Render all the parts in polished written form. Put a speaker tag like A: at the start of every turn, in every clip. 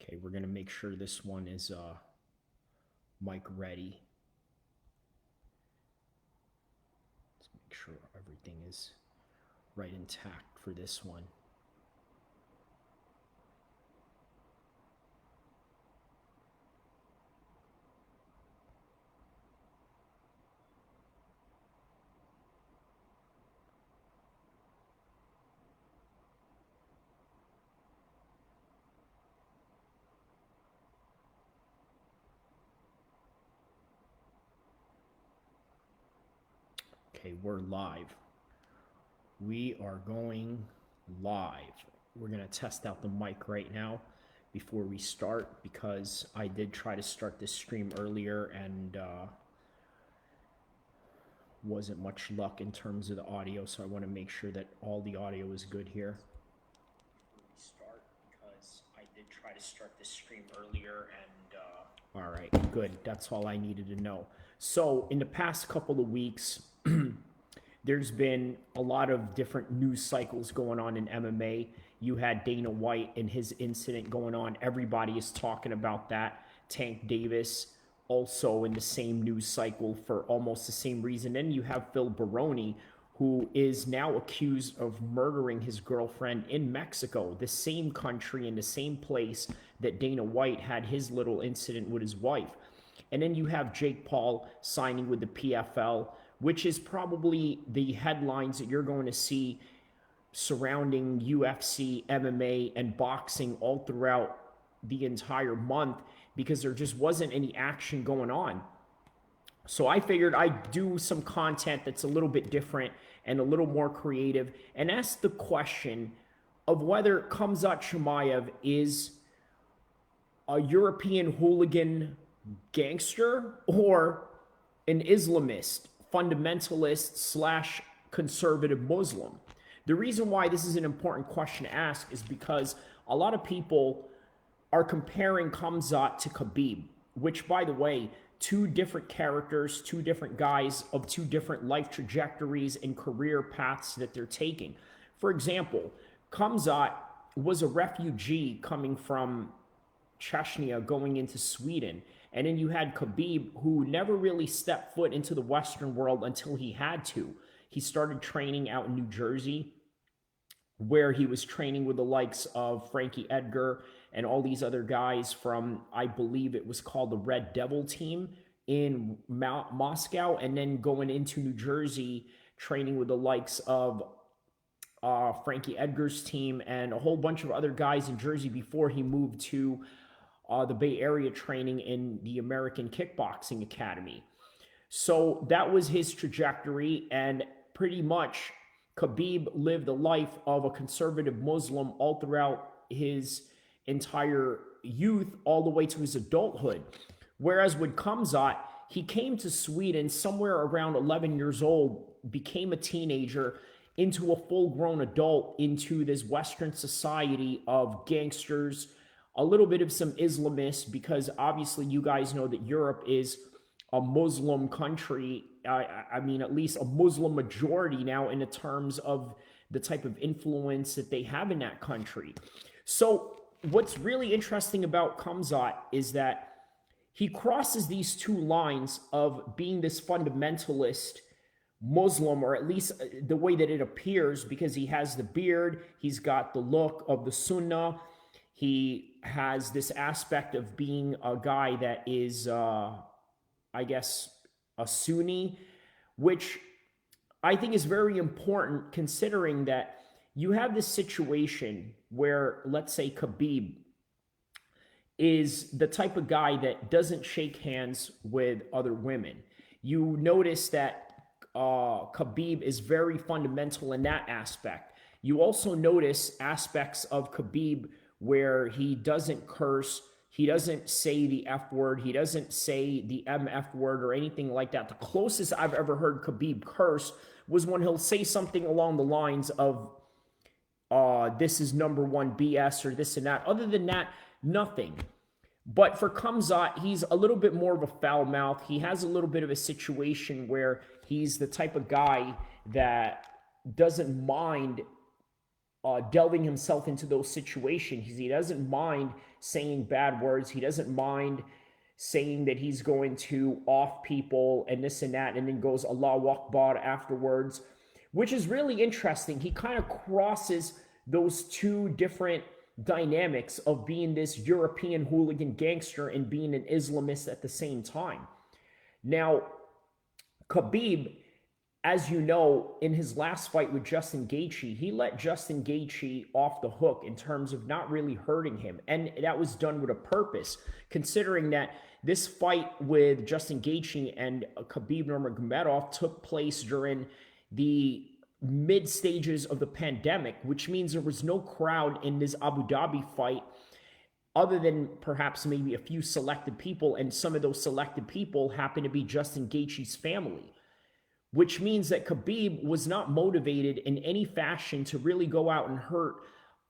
A: Okay, we're going to make sure this one is mic ready. Let's make sure everything is right intact for this one. Okay, we're live. We are going live. We're going to test out the mic right now before we start, because I did try to start this stream earlier and wasn't much luck in terms of the audio, so I want to make sure that all the audio is good here. Before we start, because I did try to start this stream earlier and all right, good. That's all I needed to know. So in the past couple of weeks, there's been a lot of different news cycles going on in MMA. You had Dana White and his incident going on. Everybody is talking about that. Tank Davis also in the same news cycle for almost the same reason. Then you have Phill Baroni, who is now accused of murdering his girlfriend in Mexico, the same country and the same place that Dana White had his little incident with his wife. And then you have Jake Paul signing with the PFL, which is probably the headlines that you're going to see surrounding UFC, MMA, and boxing all throughout the entire month, because there just wasn't any action going on. So I figured I'd do some content that's a little bit different and a little more creative and ask the question of whether Khamzat Chimaev is a European hooligan gangster or an Islamist fundamentalist slash conservative Muslim. The reason why this is an important question to ask is because a lot of people are comparing Khamzat to Khabib, which, by the way, two different characters, two different guys of two different life trajectories and career paths that they're taking. For example, Khamzat was a refugee coming from Chechnya going into Sweden. And then you had Khabib, who never really stepped foot into the Western world until he had to. He started training out in New Jersey, where he was training with the likes of Frankie Edgar and all these other guys from, I believe it was called the Red Devil team in Moscow, and then going into New Jersey, training with the likes of Frankie Edgar's team and a whole bunch of other guys in Jersey before he moved to the Bay Area, training in the American Kickboxing Academy. So that was his trajectory, and pretty much Khabib lived the life of a conservative Muslim all throughout his entire youth, all the way to his adulthood. Whereas with Khamzat, he came to Sweden somewhere around 11 years old, became a teenager, into a full-grown adult, into this Western society of gangsters, a little bit of some Islamists, because obviously you guys know that Europe is a Muslim country. I mean, at least a Muslim majority now in the terms of the type of influence that they have in that country. So what's really interesting about Khamzat is that he crosses these two lines of being this fundamentalist Muslim, or at least the way that it appears, because he has the beard, he's got the look of the Sunnah, he has this aspect of being a guy that is, I guess, a Sunni, which I think is very important, considering that you have this situation where, let's say, Khabib is the type of guy that doesn't shake hands with other women. You notice that Khabib is very fundamental in that aspect. You also notice aspects of Khabib where he doesn't curse, he doesn't say the F word, he doesn't say the MF word or anything like that. The closest I've ever heard Khabib curse was when he'll say something along the lines of, this is number one BS or this and that. Other than that, nothing. But for Khamzat, he's a little bit more of a foul mouth. He has a little bit of a situation where he's the type of guy that doesn't mind delving himself into those situations. He doesn't mind saying bad words. He doesn't mind saying that he's going to off people and this and that, and then goes Allahu Akbar afterwards, which is really interesting. He kind of crosses those two different dynamics of being this European hooligan gangster and being an Islamist at the same time. Now, Khabib, as you know, in his last fight with Justin Gaethje, he let Justin Gaethje off the hook in terms of not really hurting him. And that was done with a purpose, considering that this fight with Justin Gaethje and Khabib Nurmagomedov took place during the mid stages of the pandemic, which means there was no crowd in this Abu Dhabi fight other than perhaps maybe a few selected people, and some of those selected people happen to be Justin Gaethje's family, which means that Khabib was not motivated in any fashion to really go out and hurt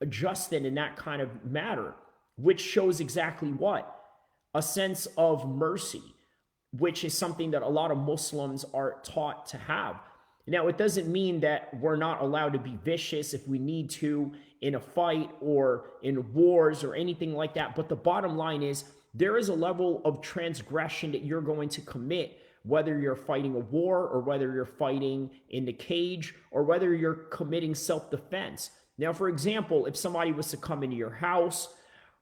A: Justin in that kind of matter, which shows exactly what? A sense of mercy, which is something that a lot of Muslims are taught to have. Now, it doesn't mean that we're not allowed to be vicious if we need to in a fight or in wars or anything like that. But the bottom line is there is a level of transgression that you're going to commit, whether you're fighting a war or whether you're fighting in the cage or whether you're committing self-defense. Now, for example, if somebody was to come into your house,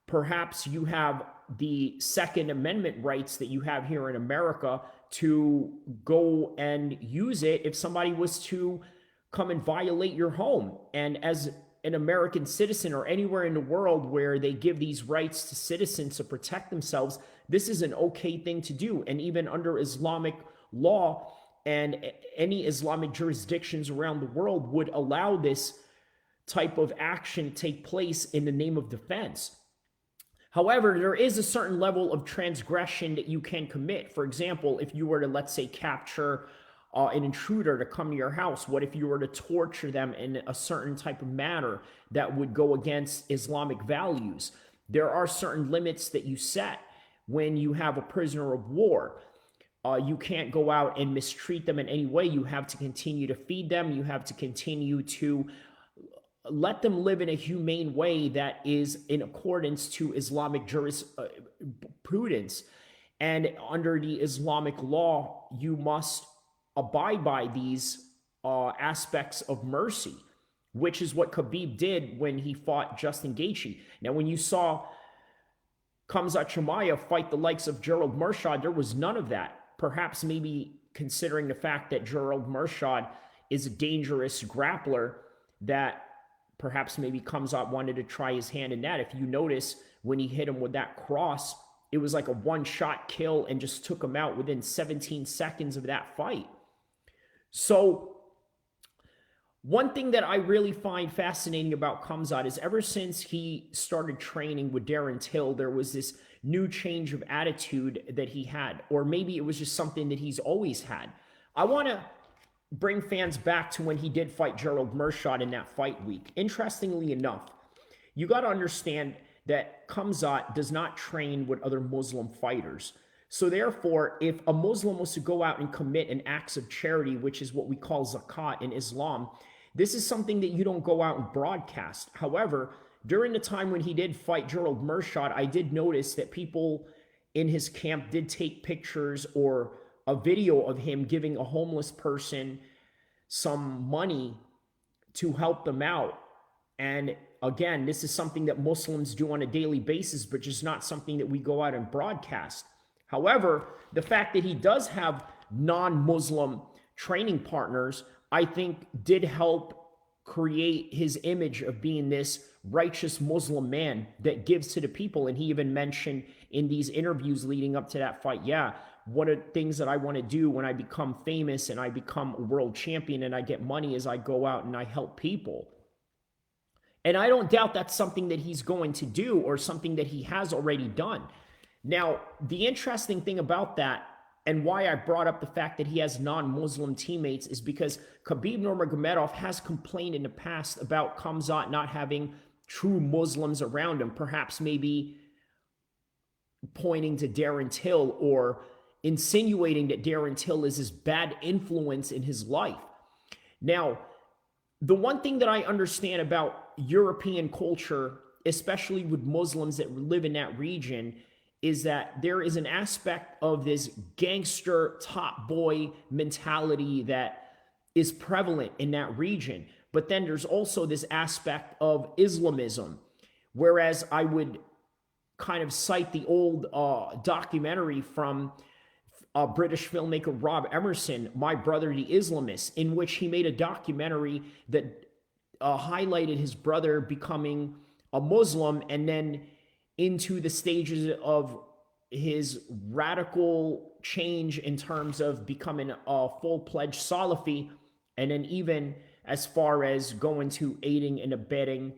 A: perhaps you have the Second Amendment rights that you have here in America to go and use it if somebody was to come and violate your home. And as an American citizen or anywhere in the world where they give these rights to citizens to protect themselves, this is an okay thing to do. And even under Islamic law and any Islamic jurisdictions around the world would allow this type of action to take place in the name of defense. However, there is a certain level of transgression that you can commit. For example, if you were to, let's say, capture an intruder to come to your house, what if you were to torture them in a certain type of manner that would go against Islamic values? There are certain limits that you set when you have a prisoner of war. You can't go out and mistreat them in any way. You have to continue to feed them. You have to continue to let them live in a humane way that is in accordance to Islamic jurisprudence. And under the Islamic law, you must abide by these aspects of mercy, which is what Khabib did when he fought Justin Gaethje. Now, when you saw Khamzat Chimaev fight the likes of Gerald Meerschaert, there was none of that. Perhaps maybe considering the fact that Gerald Meerschaert is a dangerous grappler, that perhaps maybe Khamzat wanted to try his hand in that. If you notice, when he hit him with that cross, it was like a one-shot kill and just took him out within 17 seconds of that fight. So one thing that I really find fascinating about Khamzat is ever since he started training with Darren Till, there was this new change of attitude that he had, or maybe it was just something that he's always had. I want to bring fans back to when he did fight Gerald Meerschaert in that fight week. Interestingly enough, you got to understand that Khamzat does not train with other Muslim fighters. So therefore, if a Muslim was to go out and commit an act of charity, which is what we call zakat in Islam, this is something that you don't go out and broadcast. However, during the time when he did fight Gerald Meerschaert, I did notice that people in his camp did take pictures or a video of him giving a homeless person some money to help them out. And again, this is something that Muslims do on a daily basis, but just not something that we go out and broadcast. However, the fact that he does have non-Muslim training partners, I think did help create his image of being this righteous Muslim man that gives to the people. And he even mentioned in these interviews leading up to that fight, yeah, one of the things that I want to do when I become famous and I become a world champion and I get money is I go out and I help people. And I don't doubt that's something that he's going to do or something that he has already done. Now, the interesting thing about that and why I brought up the fact that he has non-Muslim teammates is because Khabib Nurmagomedov has complained in the past about Khamzat not having true Muslims around him, perhaps maybe pointing to Darren Till or insinuating that Darren Till is this bad influence in his life. Now, the one thing that I understand about European culture especially with Muslims that live in that region, is that there is an aspect of this gangster top boy mentality that is prevalent in that region. But then there's also this aspect of Islamism, whereas I would kind of cite the old documentary from British filmmaker Rob Emerson, My Brother the Islamist, in which he made a documentary that highlighted his brother becoming a Muslim and then into the stages of his radical change in terms of becoming a full-fledged Salafi, and then even as far as going to aiding and abetting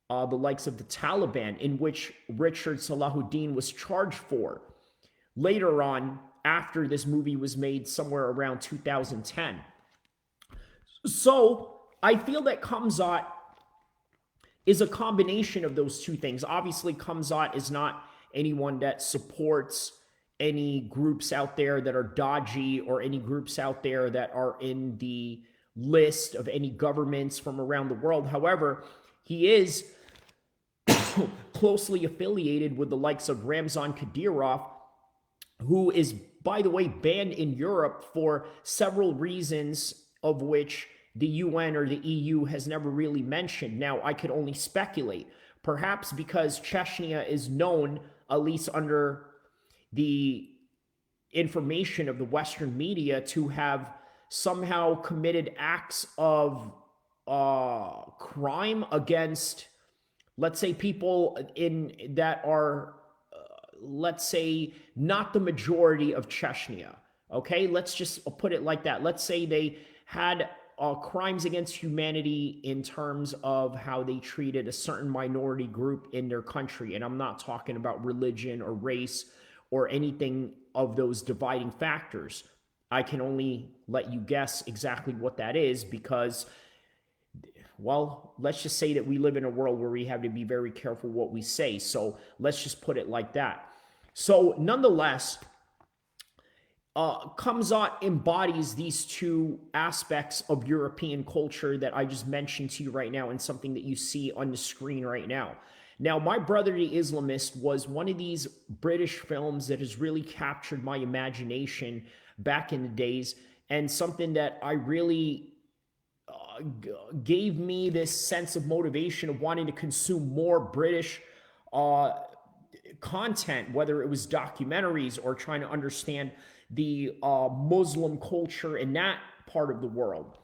A: the likes of the Taliban, in which Richard Salahuddin was charged for. Later on, after this movie was made somewhere around 2010. So I feel that Khamzat is a combination of those two things. Obviously, Khamzat is not anyone that supports any groups out there that are dodgy or any groups out there that are in the list of any governments from around the world. However, he is closely affiliated with the likes of Ramzan Kadyrov, who is, by the way, banned in Europe for several reasons, of which the UN or the EU has never really mentioned. Now, I could only speculate. Perhaps because Chechnya is known, at least under the information of the Western media, to have somehow committed acts of crime against, let's say, people that are, let's say, not the majority of Chechnya. Okay, let's just put it like that. Let's say they had crimes against humanity in terms of how they treated a certain minority group in their country. And I'm not talking about religion or race or anything of those dividing factors. I can only let you guess exactly what that is because, well, let's just say that we live in a world where we have to be very careful what we say. So let's just put it like that. So nonetheless, Khamzat embodies these two aspects of European culture that I just mentioned to you right now, and something that you see on the screen right now. Now, My Brother the Islamist was one of these British films that has really captured my imagination back in the days, and something that I really gave me this sense of motivation of wanting to consume more British content, whether it was documentaries or trying to understand the Muslim culture in that part of the world.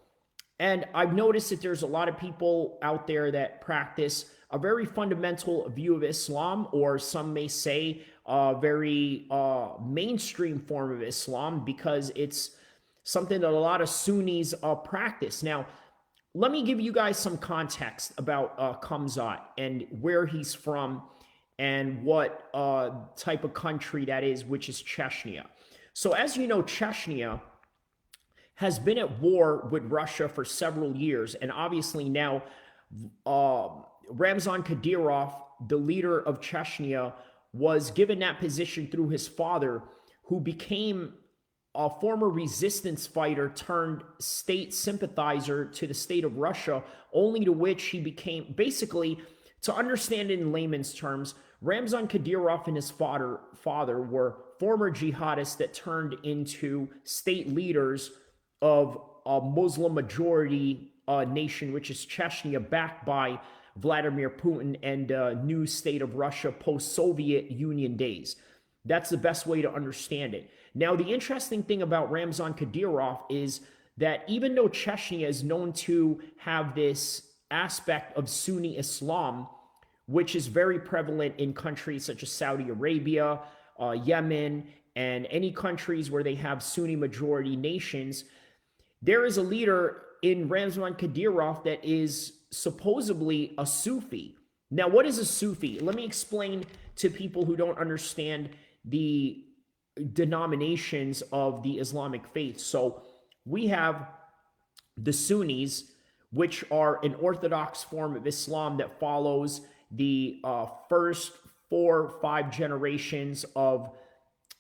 A: And I've noticed that there's a lot of people out there that practice a very fundamental view of Islam, or some may say a very mainstream form of Islam, because it's something that a lot of Sunnis practice. Now, let me give you guys some context about Khamzat and where he's from and what type of country that is, which is Chechnya. So as you know, Chechnya has been at war with Russia for several years. And obviously now Ramzan Kadyrov, the leader of Chechnya, was given that position through his father, who became a former resistance fighter turned state sympathizer to the state of Russia, only to which he became, basically, to understand it in layman's terms, Ramzan Kadyrov and his father were former jihadists that turned into state leaders of a Muslim majority nation, which is Chechnya, backed by Vladimir Putin and new state of Russia post-Soviet Union days. That's the best way to understand it. Now, the interesting thing about Ramzan Kadyrov is that even though Chechnya is known to have this aspect of Sunni Islam, which is very prevalent in countries such as Saudi Arabia, Yemen, and any countries where they have Sunni majority nations, there is a leader in Ramzan Kadyrov that is supposedly a Sufi. Now, what is a Sufi? Let me explain to people who don't understand the denominations of the Islamic faith. So we have the Sunnis, which are an orthodox form of Islam that follows the first 4 or 5 generations of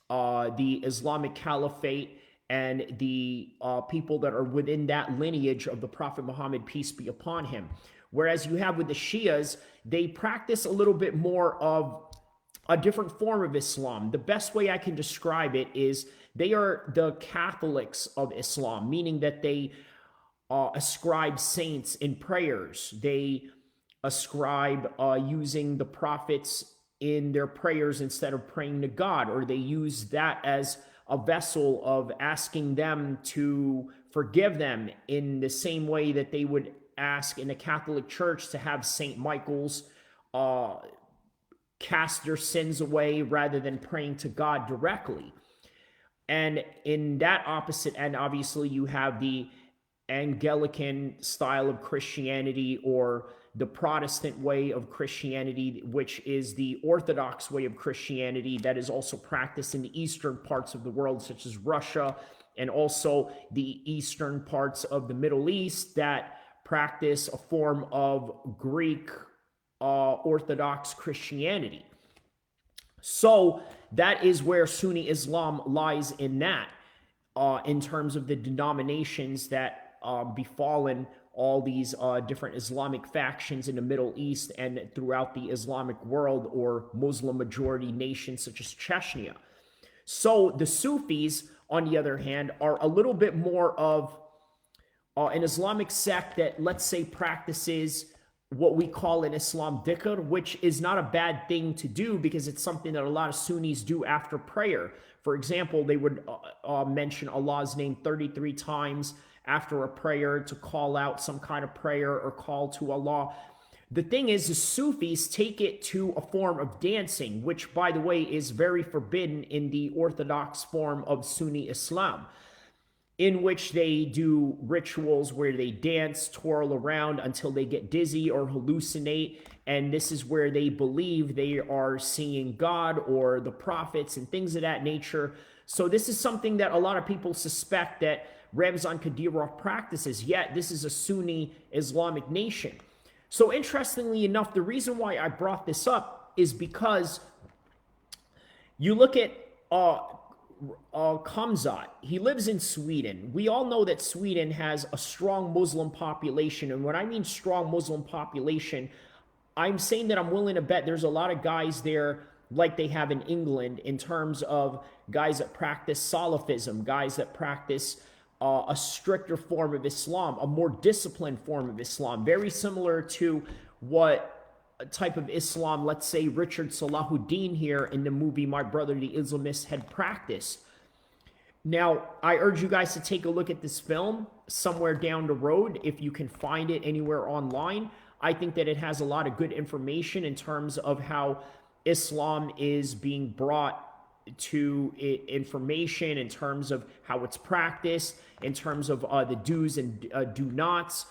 A: the Islamic Caliphate and the people that are within that lineage of the Prophet Muhammad, peace be upon him. Whereas you have with the Shias, they practice a little bit more of a different form of Islam. The best way I can describe it is they are the Catholics of Islam, meaning that they ascribe saints in prayers. They ascribe using the prophets in their prayers instead of praying to God, or they use that as a vessel of asking them to forgive them in the same way that they would ask in a Catholic church to have Saint Michael's cast their sins away rather than praying to God directly. And in that opposite end, obviously, you have the Anglican style of Christianity, or the Protestant way of Christianity, which is the Orthodox way of Christianity that is also practiced in the eastern parts of the world, such as Russia, and also the eastern parts of the Middle East that practice a form of Greek Orthodox Christianity. So that is where Sunni Islam lies in that, in terms of the denominations that befallen all these different Islamic factions in the Middle East and throughout the Islamic world, or Muslim majority nations such as Chechnya. So the Sufis, on the other hand, are a little bit more of an Islamic sect that, let's say, practices what we call in Islam dhikr, which is not a bad thing to do because it's something that a lot of Sunnis do after prayer. For example, they would mention Allah's name 33 times after a prayer to call out some kind of prayer or call to Allah. The thing is, the Sufis take it to a form of dancing, which, by the way, is very forbidden in the Orthodox form of Sunni Islam, in which they do rituals where they dance, twirl around until they get dizzy or hallucinate. And this is where they believe they are seeing God or the prophets and things of that nature. So this is something that a lot of people suspect that Ramzan Kadyrov practices, yet this is a Sunni Islamic nation. So interestingly enough, the reason why I brought this up is because you look at Khamzat. He lives in Sweden. We all know that Sweden has a strong Muslim population. And when I mean strong Muslim population, I'm saying that I'm willing to bet there's a lot of guys there like they have in England, in terms of guys that practice Salafism, guys that practice a stricter form of Islam, a more disciplined form of Islam, very similar to what type of Islam, let's say, Richard Salahuddin here in the movie My Brother the Islamist had practiced. Now, I urge you guys to take a look at this film somewhere down the road if you can find it anywhere online. I think that it has a lot of good information in terms of how Islam is being brought to information, in terms of how it's practiced, in terms of the do's and do nots.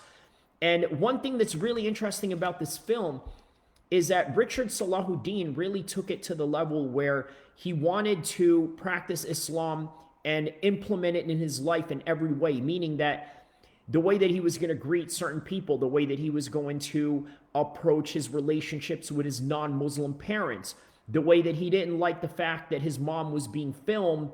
A: And one thing that's really interesting about this film is that Richard Salahuddin really took it to the level where he wanted to practice Islam and implement it in his life in every way, meaning that the way that he was going to greet certain people, the way that he was going to approach his relationships with his non-Muslim parents, the way that he didn't like the fact that his mom was being filmed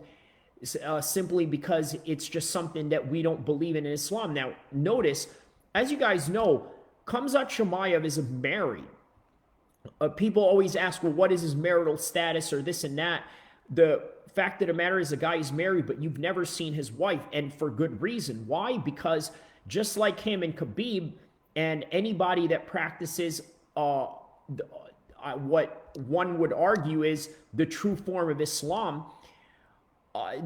A: simply because it's just something that we don't believe in Islam. Now, notice, as you guys know, Khamzat Chimaev is married. People always ask, well, what is his marital status or this and that? The fact of the matter is the guy is married, but you've never seen his wife, and for good reason. Why? Because just like him and Khabib and anybody that practices what one would argue is the true form of Islam,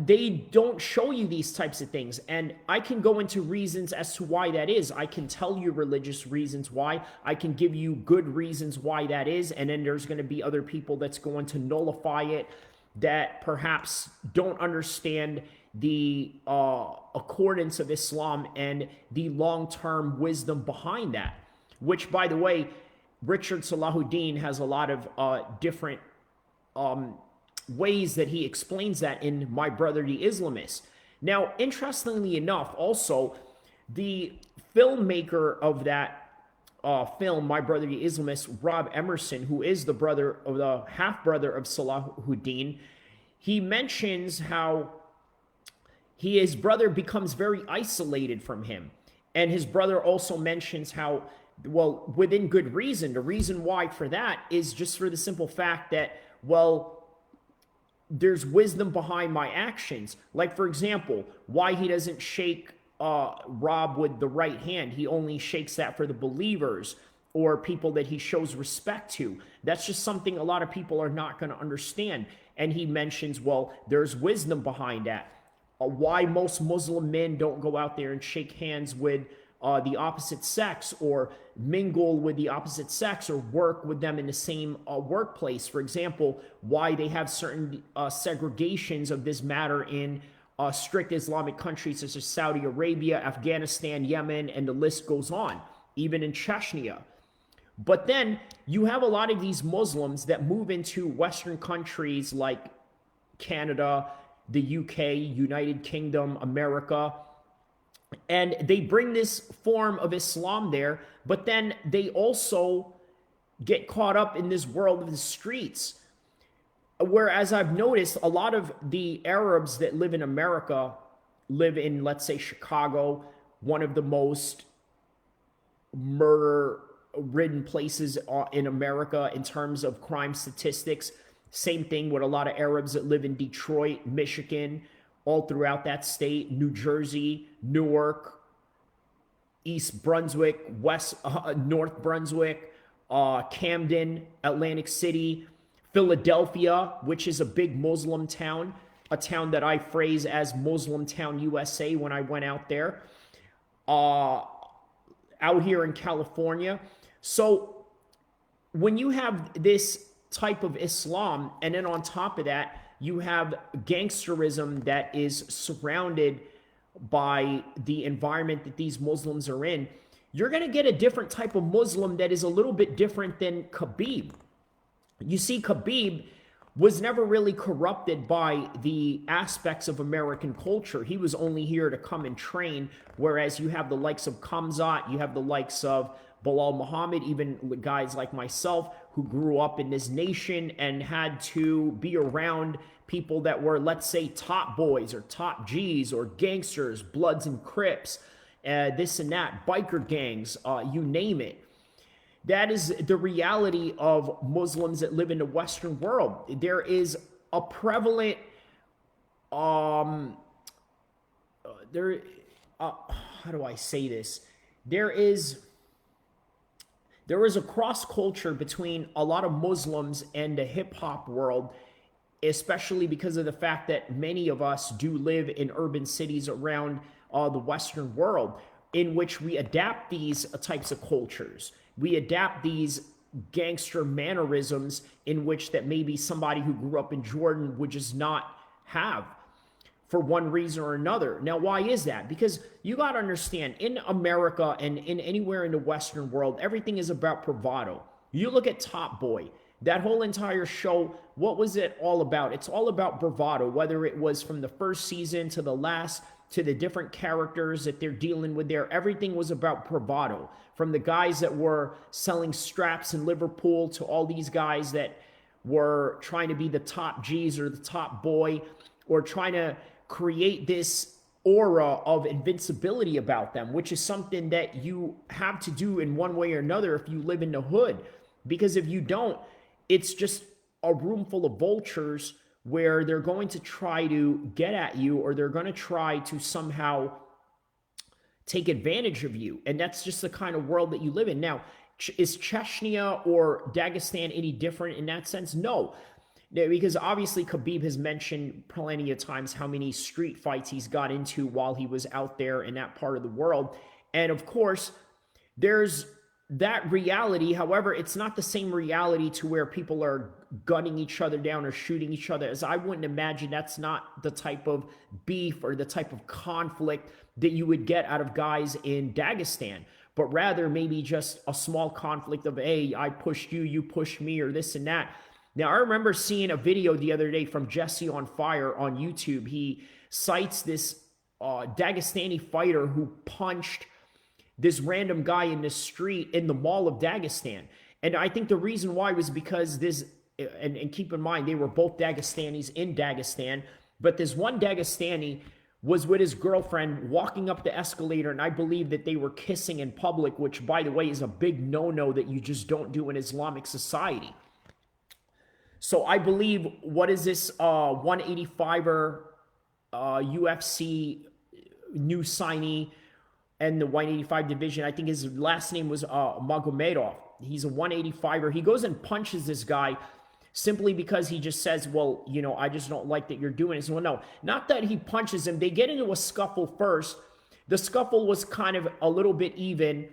A: they don't show you these types of things. And I can go into reasons as to why that is. I can tell you religious reasons why. I can give you good reasons why that is. And then there's going to be other people that's going to nullify it, that perhaps don't understand the accordance of Islam and the long-term wisdom behind that. Which, by the way, Richard Salahuddin has a lot of different ways that he explains that in My Brother the Islamist. Now, interestingly enough, also, the filmmaker of that film, My Brother the Islamist, Rob Emerson, who is the brother of the half-brother of Salahuddin, he mentions how his brother becomes very isolated from him. And his brother also mentions how Well, within good reason. The reason why for that is just for the simple fact that, well, there's wisdom behind my actions. Like, for example, why he doesn't shake Rob with the right hand. He only shakes that for the believers or people that he shows respect to. That's just something a lot of people are not going to understand. And he mentions, well, there's wisdom behind that. Why most Muslim men don't go out there and shake hands with the opposite sex or mingle with the opposite sex or work with them in the same workplace. For example, why they have certain segregations of this matter in strict Islamic countries such as Saudi Arabia, Afghanistan, Yemen, and the list goes on, even in Chechnya. But then you have a lot of these Muslims that move into Western countries like Canada, the UK, United Kingdom, America, and they bring this form of Islam there, but then they also get caught up in this world of the streets. Whereas I've noticed a lot of the Arabs that live in America live in, let's say, Chicago, one of the most murder-ridden places in America in terms of crime statistics. Same thing with a lot of Arabs that live in Detroit, Michigan, all throughout that state, New Jersey, Newark, East Brunswick, North Brunswick, Camden, Atlantic City, Philadelphia, which is a big Muslim town, a town that I phrase as Muslim Town USA when I went out there, out here in California. So when you have this type of Islam, and then on top of that, you have gangsterism that is surrounded by the environment that these Muslims are in, you're going to get a different type of Muslim that is a little bit different than Khabib. You see, Khabib was never really corrupted by the aspects of American culture. He was only here to come and train, whereas you have the likes of Khamzat, you have the likes of Bilal Muhammad, even guys like myself who grew up in this nation and had to be around people that were, let's say, top boys or top G's or gangsters, Bloods and Crips, this and that, biker gangs, you name it. That is the reality of Muslims that live in the Western world. There is a prevalent, how do I say this? There is a cross culture between a lot of Muslims and the hip hop world, especially because of the fact that many of us do live in urban cities around the Western world, in which we adapt these types of cultures. We adapt these gangster mannerisms in which that maybe somebody who grew up in Jordan would just not have for one reason or another. Now, why is that? Because you got to understand, in America and in anywhere in the Western world, everything is about bravado. You look at Top Boy, that whole entire show, what was it all about? It's all about bravado, whether it was from the first season to the last, to the different characters that they're dealing with there. Everything was about bravado. From the guys that were selling straps in Liverpool to all these guys that were trying to be the top G's or the top boy, or trying to create this aura of invincibility about them, which is something that you have to do in one way or another if you live in the hood. Because if you don't, it's just a room full of vultures where they're going to try to get at you, or they're going to try to somehow take advantage of you. And that's just the kind of world that you live in. Now, is Chechnya or Dagestan any different in that sense? No. Because obviously Khabib has mentioned plenty of times how many street fights he's got into while he was out there in that part of the world. And of course, there's that reality. However, it's not the same reality to where people are gunning each other down or shooting each other, as I wouldn't imagine that's not the type of beef or the type of conflict that you would get out of guys in Dagestan, but rather maybe just a small conflict of, hey, I pushed you, you pushed me, or this and that. Now, I remember seeing a video the other day from Jesse on Fire on YouTube. He cites this Dagestani fighter who punched this random guy in the street in the mall of Dagestan. And I think the reason why was because this, and keep in mind, they were both Dagestanis in Dagestan, but this one Dagestani was with his girlfriend walking up the escalator, and I believe that they were kissing in public, which, by the way, is a big no-no that you just don't do in Islamic society. So I believe, what is this 185er UFC new signee and the 185 division? I think his last name was Magomedov. He's a 185er. He goes and punches this guy simply because he just says, well, you know, I just don't like that you're doing it. So, well, no, not that he punches him. They get into a scuffle first. The scuffle was kind of a little bit even.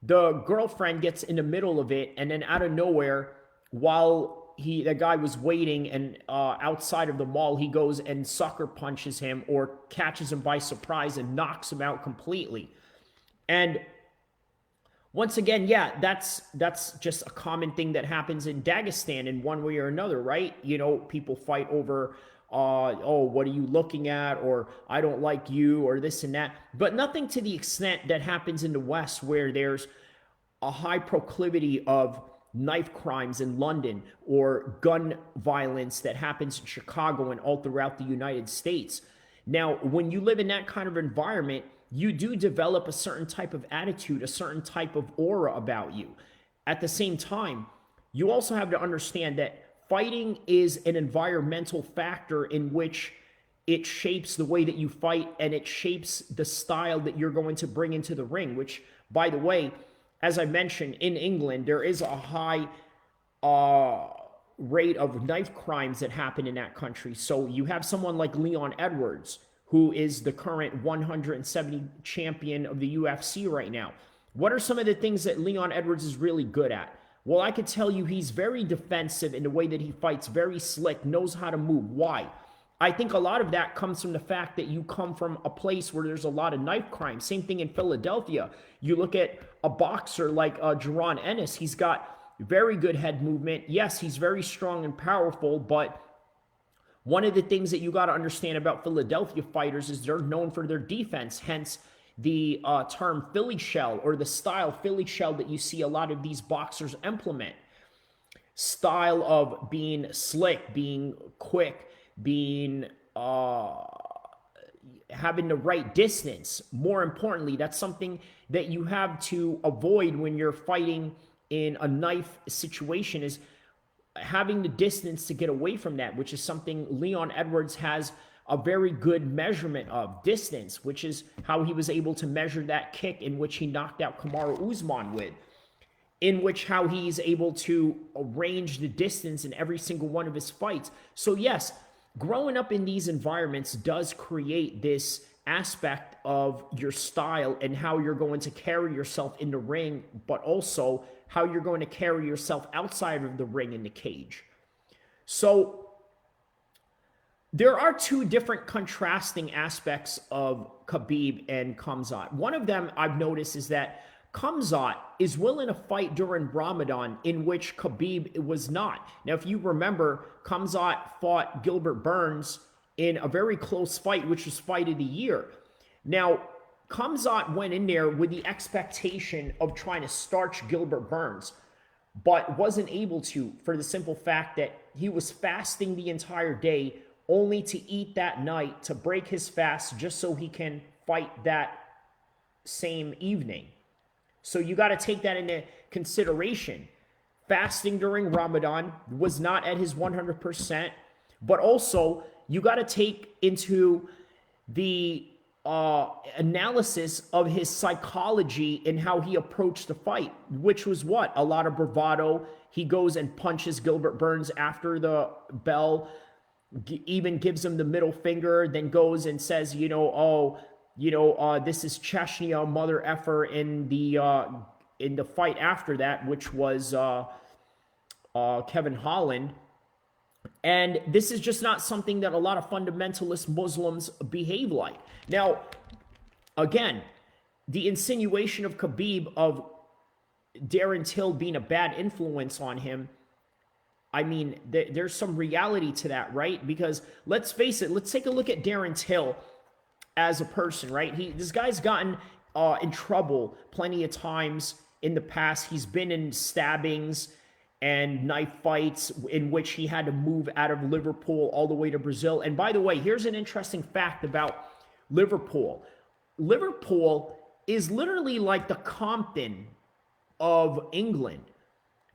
A: The girlfriend gets in the middle of it, and then out of nowhere, while the guy was waiting and outside of the mall, he goes and sucker punches him or catches him by surprise and knocks him out completely. And once again, yeah, that's just a common thing that happens in Dagestan in one way or another, right? You know, people fight over, oh, what are you looking at? Or I don't like you, or this and that. But nothing to the extent that happens in the West, where there's a high proclivity of knife crimes in London or gun violence that happens in Chicago and all throughout the United States. Now, when you live in that kind of environment, you do develop a certain type of attitude, a certain type of aura about you. At the same time, you also have to understand that fighting is an environmental factor in which it shapes the way that you fight, and it shapes the style that you're going to bring into the ring, which, by the way, as I mentioned, in England, there is a high rate of knife crimes that happen in that country. So you have someone like Leon Edwards, who is the current 170 champion of the UFC right now. What are some of the things that Leon Edwards is really good at? Well, I could tell you he's very defensive in the way that he fights, very slick, knows how to move. Why? I think a lot of that comes from the fact that you come from a place where there's a lot of knife crime. Same thing in Philadelphia. You look at a boxer like Jaron Ennis. He's got very good head movement. Yes, he's very strong and powerful, but one of the things that you got to understand about Philadelphia fighters is they're known for their defense, hence the term Philly shell, or the style Philly shell that you see a lot of these boxers implement. Style of being slick, being quick, being having the right distance. More importantly, that's something that you have to avoid when you're fighting in a knife situation, is having the distance to get away from that, which is something Leon Edwards has a very good measurement of, distance, which is how he was able to measure that kick in which he knocked out Kamaru Usman with, in which how he's able to arrange the distance in every single one of his fights. So yes, growing up in these environments does create this aspect of your style and how you're going to carry yourself in the ring, but also how you're going to carry yourself outside of the ring in the cage. So there are two different contrasting aspects of Khabib and Khamzat. One of them I've noticed is that Khamzat is willing to fight during Ramadan, in which Khabib was not. Now, if you remember, Khamzat fought Gilbert Burns in a very close fight, which was fight of the year. Now, Khamzat went in there with the expectation of trying to starch Gilbert Burns, but wasn't able to, for the simple fact that he was fasting the entire day, only to eat that night to break his fast just so he can fight that same evening. So you got to take that into consideration. Fasting during Ramadan was not at his 100%, but also you got to take into the analysis of his psychology and how he approached the fight, which was what? A lot of bravado. He goes and punches Gilbert Burns after the bell, even gives him the middle finger, then goes and says, this is Chechnya, mother effer, in the fight after that, which was Kevin Holland. And this is just not something that a lot of fundamentalist Muslims behave like. Now, again, the insinuation of Khabib of Darren Till being a bad influence on him, I mean, there's some reality to that, right? Because let's face it, let's take a look at Darren Till as a person, right? This guy's gotten in trouble plenty of times in the past. He's been in stabbings and knife fights in which he had to move out of Liverpool all the way to Brazil. And by the way, here's an interesting fact about Liverpool. Liverpool is literally like the Compton of England.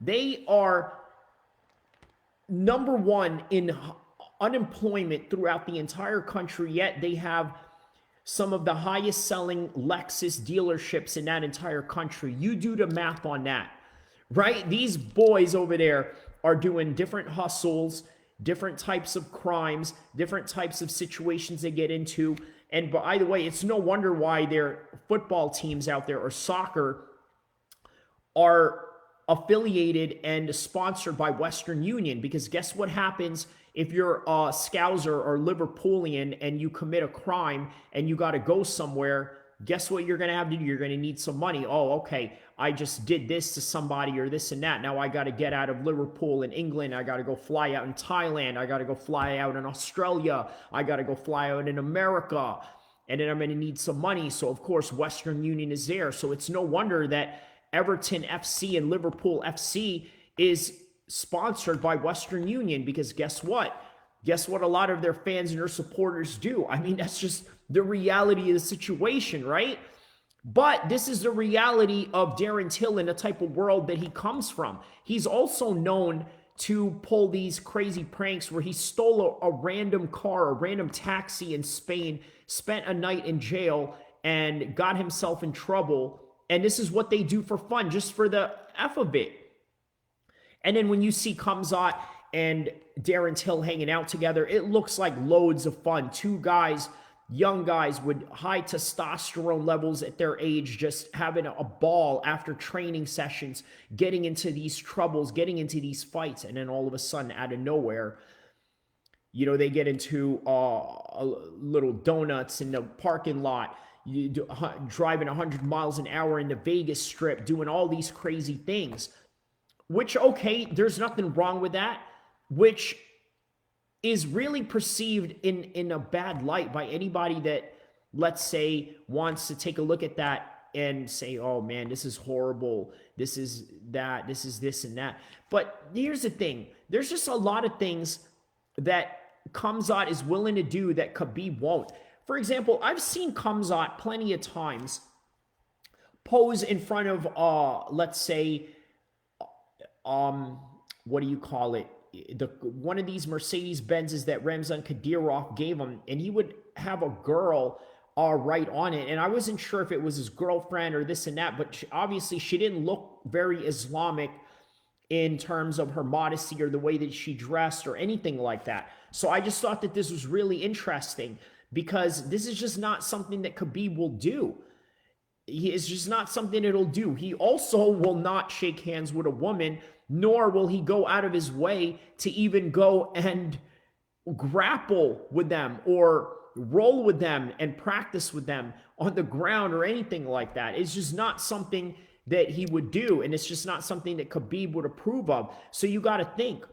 A: They are number one in unemployment throughout the entire country, yet they have some of the highest selling Lexus dealerships in that entire country. You do the math on that, right? These boys over there are doing different hustles, different types of crimes, different types of situations they get into. And by the way, it's no wonder why their football teams out there or soccer are affiliated and sponsored by Western Union, because guess what happens if you're a Scouser or Liverpoolian and you commit a crime and you got to go somewhere? Guess what you're going to have to do? You're going to need some money. Oh, okay, I just did this to somebody or this and that. Now I got to get out of Liverpool in England. I got to go fly out in Thailand. I got to go fly out in Australia. I got to go fly out in America. And then I'm going to need some money. So, of course, Western Union is there. So it's no wonder that Everton FC and Liverpool FC is sponsored by Western Union, because guess what? Guess what a lot of their fans and their supporters do? I mean, that's just the reality of the situation, right? But this is the reality of Darren Till and the type of world that he comes from. He's also known to pull these crazy pranks where he stole a random car, a random taxi in Spain, spent a night in jail, and got himself in trouble. And this is what they do for fun, just for the F of it. And then when you see Khamzat and Darren Till hanging out together, it looks like loads of fun. Two guys, young guys with high testosterone levels at their age, just having a ball after training sessions, getting into these troubles, getting into these fights. And then all of a sudden, out of nowhere, you know, they get into little donuts in the parking lot, driving 100 miles an hour in the Vegas Strip, doing all these crazy things, which, okay, there's nothing wrong with that, which is really perceived in a bad light by anybody that, let's say, wants to take a look at that and say, oh man, this is horrible, this is that, this is this and that. But here's the thing, there's just a lot of things that Khamzat is willing to do that Khabib won't. For example, I've seen Khamzat plenty of times pose in front of, let's say, what do you call it? One of these Mercedes Benzes that Ramzan Kadyrov gave him, and he would have a girl right on it. And I wasn't sure if it was his girlfriend or this and that, but obviously she didn't look very Islamic in terms of her modesty or the way that she dressed or anything like that. So I just thought that this was really interesting, because this is just not something that Khabib will do. It's just not something it'll do. He also will not shake hands with a woman, nor will he go out of his way to even go and grapple with them or roll with them and practice with them on the ground or anything like that. It's just not something that he would do, and it's just not something that Khabib would approve of. So you got to think,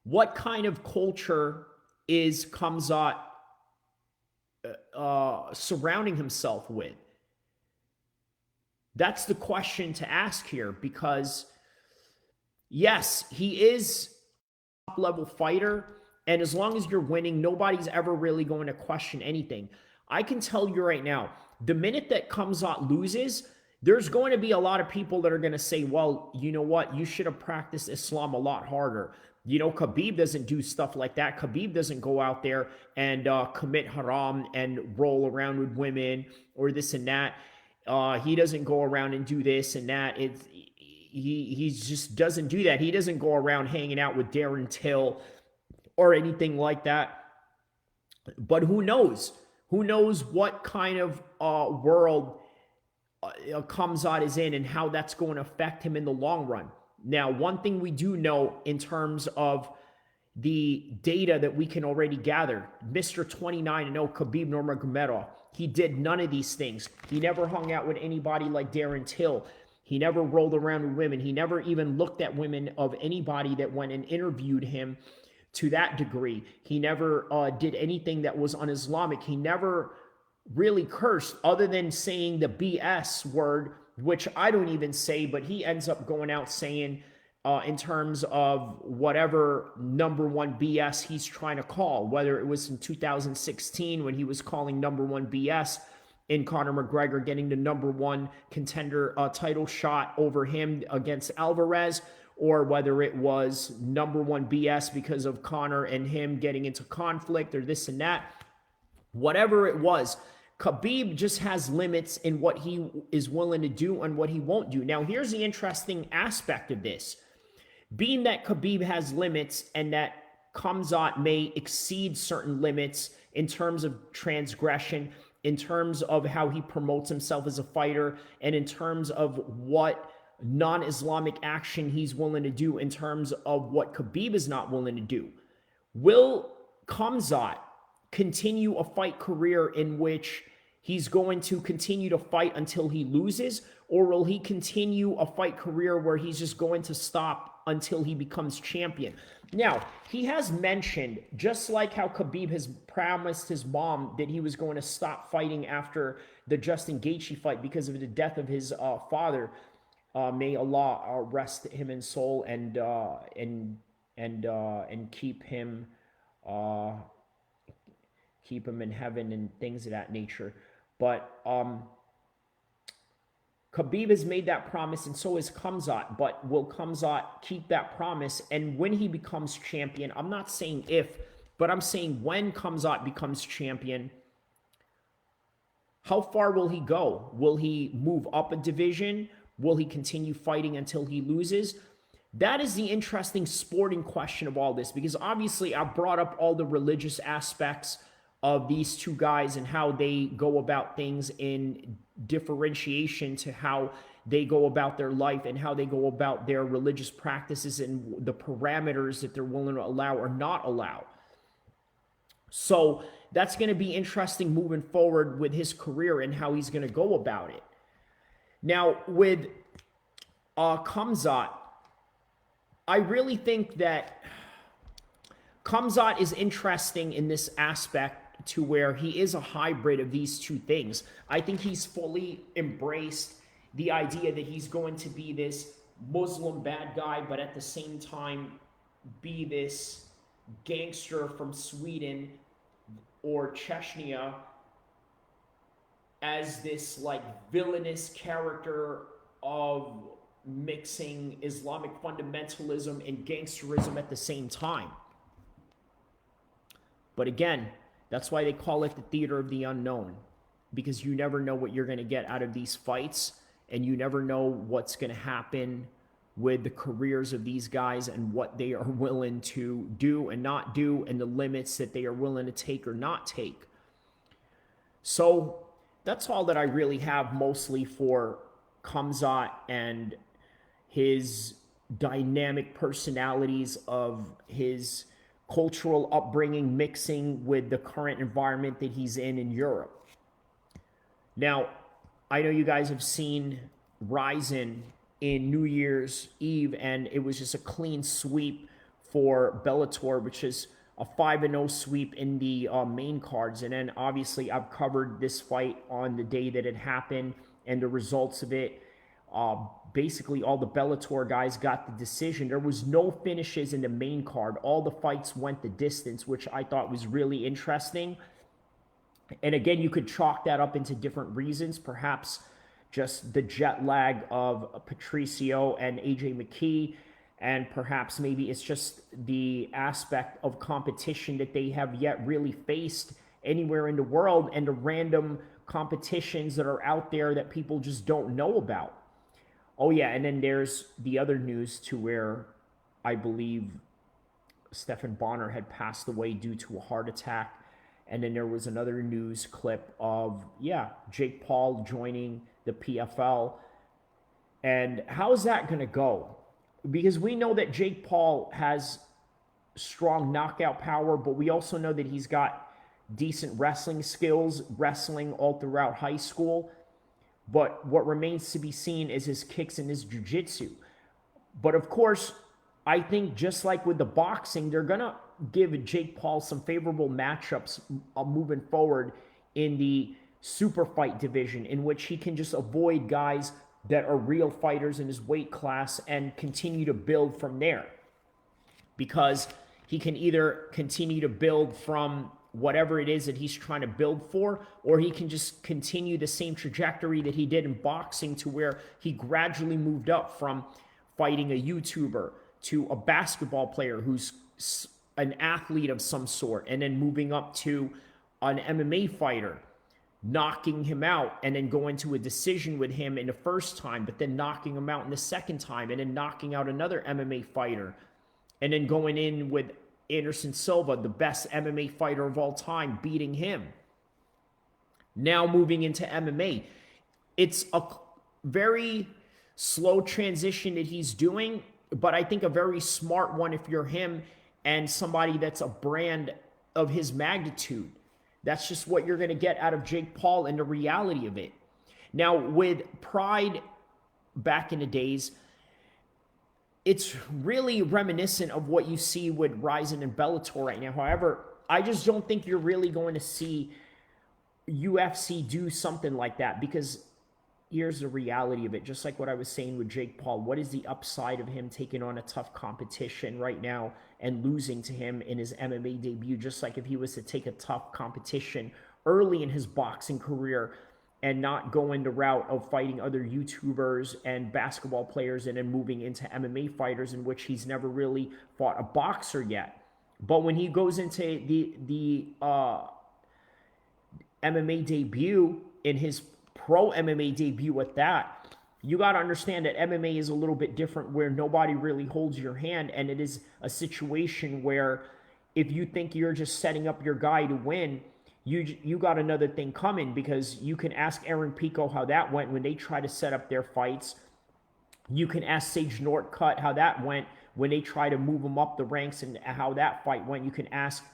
A: what kind of culture is Khamzat surrounding himself with? That's the question to ask here, because yes, he is a top-level fighter, and as long as you're winning, nobody's ever really going to question anything. I can tell you right now, the minute that Khamzat loses, there's going to be a lot of people that are going to say, well, you know what, you should have practiced Islam a lot harder. You know, Khabib doesn't do stuff like that. Khabib doesn't go out there and commit haram and roll around with women or this and that. He doesn't go around and do this and that. He just doesn't do that. He doesn't go around hanging out with Darren Till or anything like that. But who knows? Who knows what kind of world Khamzat is in and how that's going to affect him in the long run. Now, one thing we do know in terms of the data that we can already gather, Mr. 29-0 Khabib Nurmagomedov, he did none of these things. He never hung out with anybody like Darren Till. He never rolled around with women. He never even looked at women of anybody that went and interviewed him to that degree. He never did anything that was un-Islamic. He never really cursed, other than saying the BS word, which I don't even say, but he ends up going out saying in terms of whatever number one BS he's trying to call, whether it was in 2016 when he was calling number one BS in Conor McGregor getting the number one contender title shot over him against Alvarez, or whether it was number one BS because of Conor and him getting into conflict or this and that. Whatever it was, Khabib just has limits in what he is willing to do and what he won't do. Now, here's the interesting aspect of this. Being that Khabib has limits and that Khamzat may exceed certain limits in terms of transgression, in terms of how he promotes himself as a fighter, and in terms of what non-Islamic action he's willing to do, in terms of what Khabib is not willing to do. Will Khamzat continue a fight career in which he's going to continue to fight until he loses, or will he continue a fight career where he's just going to stop until he becomes champion? Now, he has mentioned, just like how Khabib has promised his mom that he was going to stop fighting after the Justin Gaethje fight because of the death of his father. May Allah rest him in soul and keep him in heaven and things of that nature. But Khabib has made that promise, and so has Khamzat. But will Khamzat keep that promise? And when he becomes champion, I'm not saying if, but I'm saying when Khamzat becomes champion, how far will he go? Will he move up a division? Will he continue fighting until he loses? That is the interesting sporting question of all this, because obviously I brought up all the religious aspects of these two guys and how they go about things in differentiation to how they go about their life and how they go about their religious practices and the parameters that they're willing to allow or not allow. So that's going to be interesting moving forward with his career and how he's going to go about it. Now, with Khamzat, I really think that Khamzat is interesting in this aspect to where he is a hybrid of these two things. I think he's fully embraced the idea that he's going to be this Muslim bad guy, but at the same time be this gangster from Sweden or Chechnya as this like villainous character of mixing Islamic fundamentalism and gangsterism at the same time. But again, that's why they call it the theater of the unknown, because you never know what you're going to get out of these fights, and you never know what's going to happen with the careers of these guys and what they are willing to do and not do, and the limits that they are willing to take or not take. So that's all that I really have mostly for Khamzat and his dynamic personalities of his cultural upbringing mixing with the current environment that he's in Europe. Now, I know you guys have seen Ryzen in New Year's Eve, and it was just a clean sweep for Bellator, which is a 5-0 sweep in the main cards. And then obviously I've covered this fight on the day that it happened and the results of it. Basically all the Bellator guys got the decision. There was no finishes in the main card. All the fights went the distance, which I thought was really interesting. And again, you could chalk that up into different reasons. Perhaps just the jet lag of Patricio and AJ McKee. And perhaps maybe it's just the aspect of competition that they have yet really faced anywhere in the world, and the random competitions that are out there that people just don't know about. Oh yeah, and then there's the other news to where I believe Stephan Bonner had passed away due to a heart attack. And then there was another news clip of, yeah, Jake Paul joining the PFL. And how's that going to go? Because we know that Jake Paul has strong knockout power, but we also know that he's got decent wrestling skills, wrestling all throughout high school. But what remains to be seen is his kicks and his jiu-jitsu. But of course, I think just like with the boxing, they're going to give Jake Paul some favorable matchups moving forward in the super fight division, in which he can just avoid guys that are real fighters in his weight class and continue to build from there. Because he can either continue to build from whatever it is that he's trying to build for, or he can just continue the same trajectory that he did in boxing, to where he gradually moved up from fighting a YouTuber to a basketball player who's an athlete of some sort, and then moving up to an MMA fighter, knocking him out, and then going to a decision with him in the first time, but then knocking him out in the second time, and then knocking out another MMA fighter, and then going in with Anderson Silva, the best MMA fighter of all time, beating him. Now moving into MMA. It's a very slow transition that he's doing, but I think a very smart one if you're him and somebody that's a brand of his magnitude. That's just what you're going to get out of Jake Paul and the reality of it. Now, with Pride back in the days, it's really reminiscent of what you see with Ryzen and Bellator right now. However, I just don't think you're really going to see UFC do something like that, because here's the reality of it. Just like what I was saying with Jake Paul, what is the upside of him taking on a tough competition right now and losing to him in his MMA debut? Just like if he was to take a tough competition early in his boxing career and not going the route of fighting other YouTubers and basketball players and then moving into MMA fighters, in which he's never really fought a boxer yet. But when he goes into the MMA debut, in his pro MMA debut at that, you got to understand that MMA is a little bit different, where nobody really holds your hand, and it is a situation where if you think you're just setting up your guy to win, you got another thing coming, because you can ask Aaron Pico how that went when they try to set up their fights. You can ask Sage Northcutt how that went when they try to move him up the ranks and how that fight went. You can ask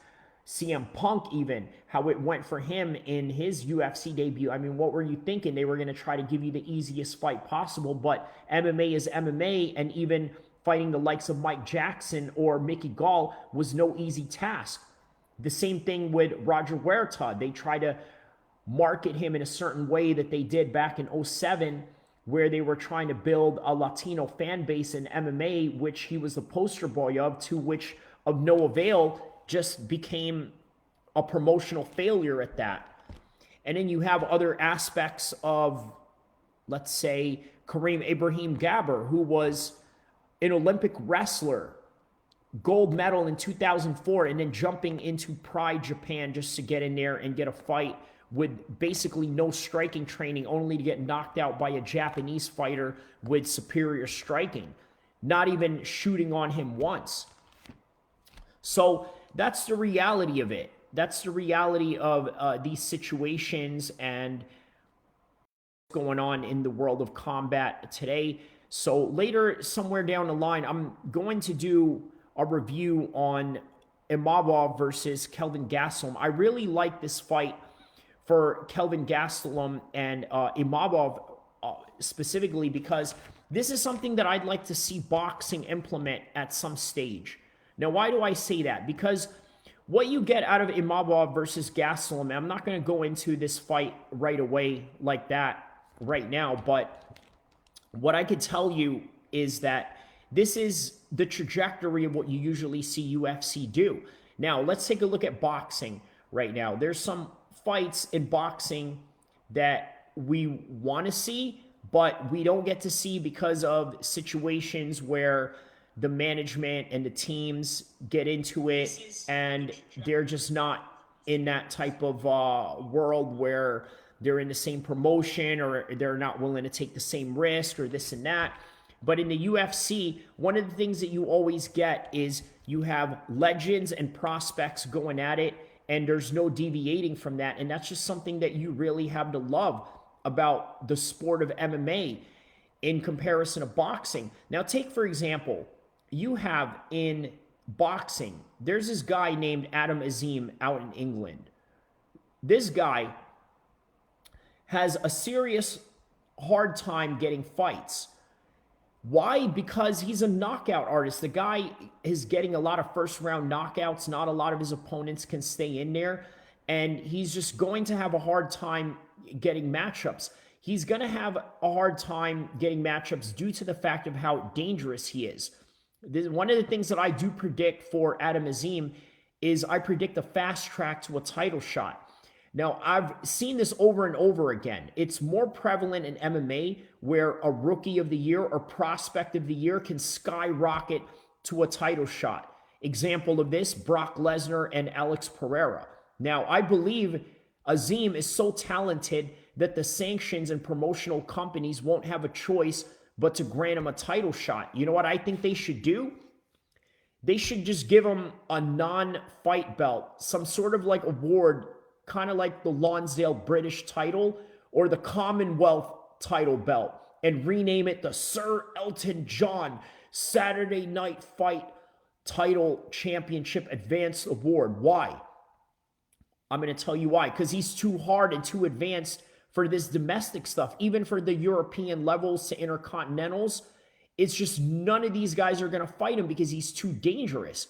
A: CM Punk even how it went for him in his UFC debut. I mean, what were you thinking? They were going to try to give you the easiest fight possible, but MMA is MMA, and even fighting the likes of Mike Jackson or Mickey Gall was no easy task. The same thing with Roger Huerta. They tried to market him in a certain way that they did back in 2007, where they were trying to build a Latino fan base in MMA, which he was the poster boy of, to which of no avail, just became a promotional failure at that. And then you have other aspects of, let's say, Kareem Ibrahim-Gabbar, who was an Olympic wrestler, gold medal in 2004, and then jumping into Pride Japan just to get in there and get a fight with basically no striking training, only to get knocked out by a Japanese fighter with superior striking, not even shooting on him once. So that's the reality of it. That's the reality of these situations and what's going on in the world of combat today. So later, somewhere down the line, I'm going to do a review on Imavov versus Kelvin Gastelum. I really like this fight for Kelvin Gastelum and Imavov specifically, because this is something that I'd like to see boxing implement at some stage. Now, why do I say that? Because what you get out of Imavov versus Gastelum, I'm not going to go into this fight right away like that right now, but what I could tell you is that this is the trajectory of what you usually see UFC do. Now, let's take a look at boxing right now. There's some fights in boxing that we want to see, but we don't get to see because of situations where the management and the teams get into it and they're just not in that type of world where they're in the same promotion, or they're not willing to take the same risk, or this and that. But in the UFC, one of the things that you always get is you have legends and prospects going at it, and there's no deviating from that. And that's just something that you really have to love about the sport of MMA in comparison to boxing. Now, take, for example, you have in boxing, there's this guy named Adam Azim out in England. This guy has a serious hard time getting fights. Why? Because he's a knockout artist. The guy is getting a lot of first round knockouts. Not a lot of his opponents can stay in there. And he's just going to have a hard time getting matchups. he's going to have a hard time getting matchups due to the fact of how dangerous he is. One of the things that I do predict for Adam Azim is I predict a fast track to a title shot. Now, I've seen this over and over again. It's more prevalent in MMA where a rookie of the year or prospect of the year can skyrocket to a title shot. Example of this, Brock Lesnar and Alex Pereira. Now, I believe Azim is so talented that the sanctions and promotional companies won't have a choice but to grant him a title shot. You know what I think they should do? They should just give him a non-fight belt, some sort of like award, kind of like the Lonsdale British title or the Commonwealth title belt, and rename it the Sir Elton John Saturday Night Fight Title Championship Advanced Award. Why? I'm going to tell you why. Because he's too hard and too advanced for this domestic stuff. Even for the European levels to intercontinentals, it's just none of these guys are going to fight him because he's too dangerous.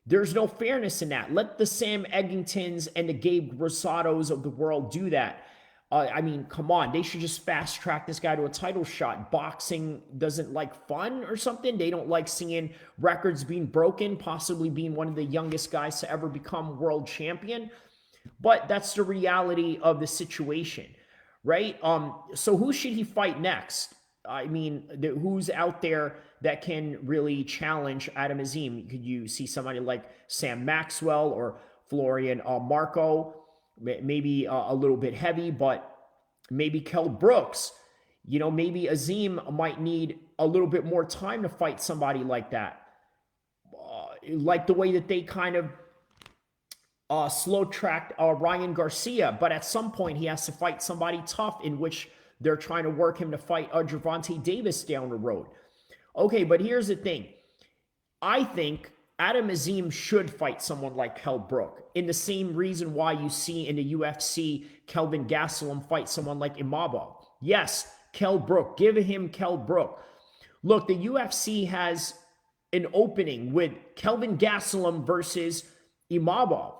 A: There's no fairness in that. Let the Sam Eggingtons and the Gabe Rosados of the world do that. I mean, come on. They should just fast track this guy to a title shot. Boxing doesn't like fun or something. They don't like seeing records being broken, possibly being one of the youngest guys to ever become world champion. But that's the reality of the situation, right? So who should he fight next? I mean, who's out there that can really challenge Adam Azim? Could you see somebody like Sam Maxwell or Florian Marco? Maybe a little bit heavy, but maybe Kell Brooks. You know, maybe Azim might need a little bit more time to fight somebody like that. Like the way that they kind of slow-tracked Ryan Garcia, but at some point he has to fight somebody tough in which they're trying to work him to fight Gervonta Davis down the road. Okay, but here's the thing. I think Adam Azim should fight someone like Kell Brook in the same reason why you see in the UFC Kelvin Gastelum fight someone like Imavov. Yes, Kell Brook. Give him Kell Brook. Look, the UFC has an opening with Kelvin Gastelum versus Imavov,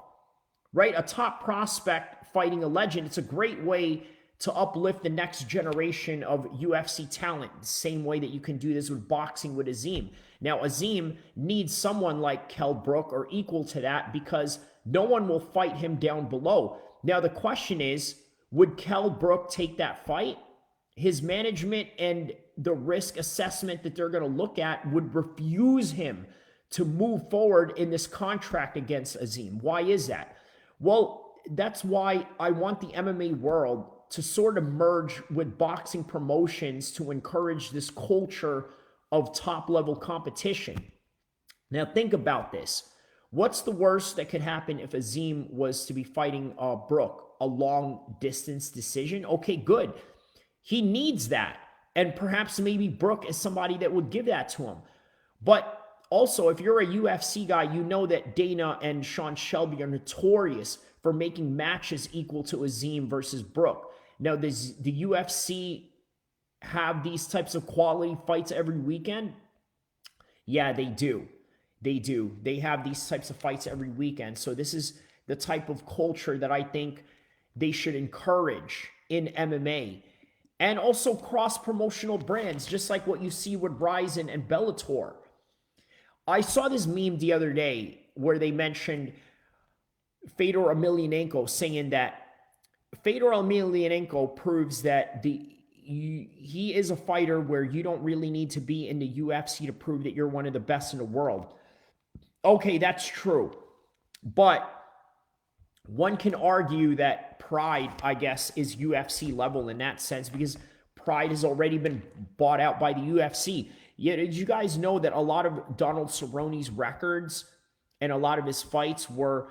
A: right? A top prospect fighting a legend. It's a great way to uplift the next generation of UFC talent, the same way that you can do this with boxing with Azim. Now, Azim needs someone like Kell Brook or equal to that because no one will fight him down below. Now, the question is, would Kell Brook take that fight? His management and the risk assessment that they're going to look at would refuse him to move forward in this contract against Azim. Why is that? Well, that's why I want the MMA world to sort of merge with boxing promotions to encourage this culture of top-level competition. Now, think about this. What's the worst that could happen if Azim was to be fighting Brook? A long-distance decision? Okay, good. He needs that. And perhaps maybe Brook is somebody that would give that to him. But also, if you're a UFC guy, you know that Dana and Sean Shelby are notorious for making matches equal to Azim versus Brook. Now, does the UFC have these types of quality fights every weekend? Yeah, they do. They do. They have these types of fights every weekend. So this is the type of culture that I think they should encourage in MMA. And also cross-promotional brands, just like what you see with Ryzen and Bellator. I saw this meme the other day where they mentioned Fedor Emelianenko saying that Fedor Emelianenko proves that he is a fighter where you don't really need to be in the UFC to prove that you're one of the best in the world. Okay, that's true. But one can argue that Pride, I guess, is UFC level in that sense because Pride has already been bought out by the UFC. Yet, did you guys know that a lot of Donald Cerrone's records and a lot of his fights were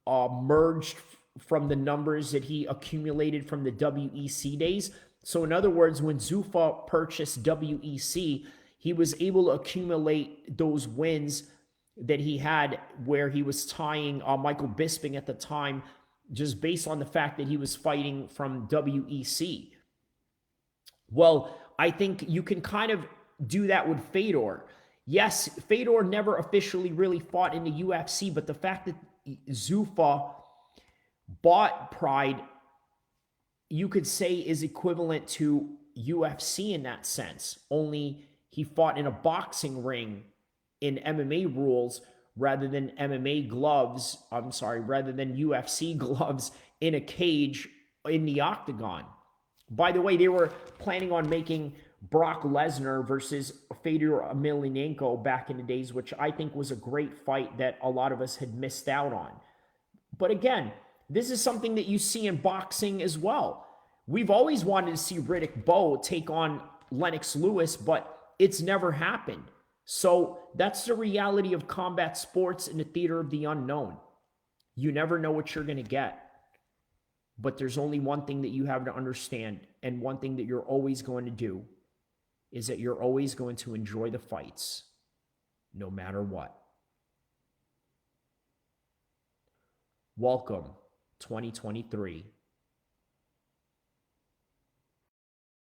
A: merged from the numbers that he accumulated from the WEC days? So in other words, when Zuffa purchased WEC, he was able to accumulate those wins that he had where he was tying Michael Bisping at the time just based on the fact that he was fighting from WEC. Well, I think you can kind of do that with Fedor. Yes, Fedor never officially really fought in the UFC, but the fact that Zuffa bought Pride you could say is equivalent to UFC in that sense, only he fought in a boxing ring in MMA rules rather than MMA gloves. I'm sorry, rather than UFC gloves in a cage in the octagon. By the way, they were planning on making Brock Lesnar versus Fedor Emelianenko back in the days, which I think was a great fight that a lot of us had missed out on. But again, this is something that you see in boxing as well. We've always wanted to see Riddick Bowe take on Lennox Lewis, but it's never happened. So that's the reality of combat sports in the theater of the unknown. You never know what you're going to get. But there's only one thing that you have to understand, and one thing that you're always going to do is that you're always going to enjoy the fights, no matter what. Welcome, 2023.